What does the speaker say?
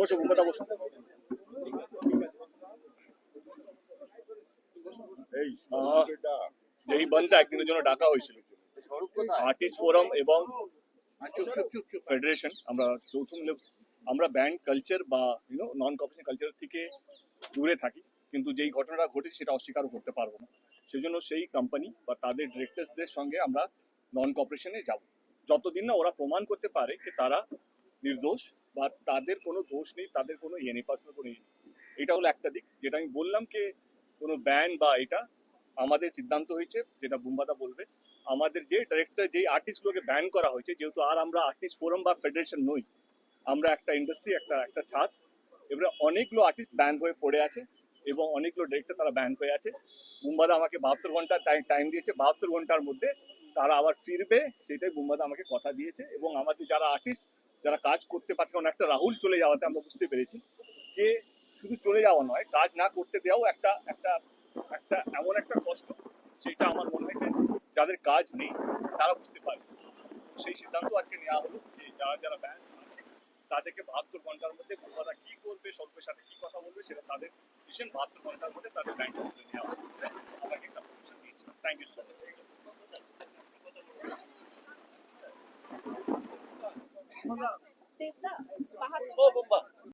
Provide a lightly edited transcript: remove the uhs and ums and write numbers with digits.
বসো বুম্বাদা বসো। এই যেই বন্ধটা একদিনের জন্য ডাকা হয়েছিল আর্টিস্ট ফোরাম এবং ফেডারেশন, আমরা যৌথ মিলে আমরা ব্যান্ড কালচার বা নন কর্পোরেশন কালচার থেকে দূরে থাকি, কিন্তু যেই ঘটনাটা ঘটেছে সেটা অস্বীকারও করতে পারবো না। সেজন্য সেই কোম্পানি বা তাদের ডিরেক্টরসদের সঙ্গে আমরা নন কর্পোরেশনে যাব যতদিন না ওরা প্রমাণ করতে পারে যে তারা নির্দোষ বা তাদের কোনো দোষ নেই, তাদের কোনো ইয়ে নেই, পার্সোনাল কোনো ইয়ে নেই। এটা হলো একটা দিক যেটা আমি বললাম যে কোনো ব্যান বা এটা আমাদের সিদ্ধান্ত হয়েছে, যেটা বুম্বাদা বলবে। আমাদের যে ডিরেক্টর যেই আর্টিস্টগুলোকে ব্যান করা হয়েছে, যেহেতু আর আমরা আর্টিস্ট ফোরাম বা ফেডারেশন নই, আমরা একটা ইন্ডাস্ট্রি, একটা ছাদ, এবারে অনেকগুলো আর্টিস্ট ব্যান হয়ে পড়ে আছে এবং অনেকগুলো ডিরেক্টর তারা ব্যান হয়ে আছে। বুম্বাদা আমাকে 72 ঘন্টা টাইম দিয়েছে, 72 ঘন্টার মধ্যে তারা আবার ফিরবে, সেটাই বুম্বাদা আমাকে কথা দিয়েছে। এবং আমাদের যারা আর্টিস্ট যারা কাজ করতে পারছে, কারণ একটা রাহুল চলে যাওয়াতে আমরা বুঝতে পেরেছি যে শুধু চলে যাওয়া নয়, কাজ না করতে দেওয়াও একটা একটা একটা এমন একটা কষ্ট, সেটা আমার মনে হয় যাদের কাজ নেই তারা বুঝতে পারে। সেই সিদ্ধান্ত আজকে নেওয়া হলো যে যারা যারা ব্যান আছে তাদেরকে 72 ঘন্টার মধ্যে বুম্বাদা কি করবে, সর্বের সাথে কি কথা বলবে, সেটা তাদের ডিসিশন। 72 ঘন্টার মধ্যে তাদের ব্যানটা তুলে নেওয়া হবে। আমাকে একটা পারমিশন দিয়েছে। Thank you so much.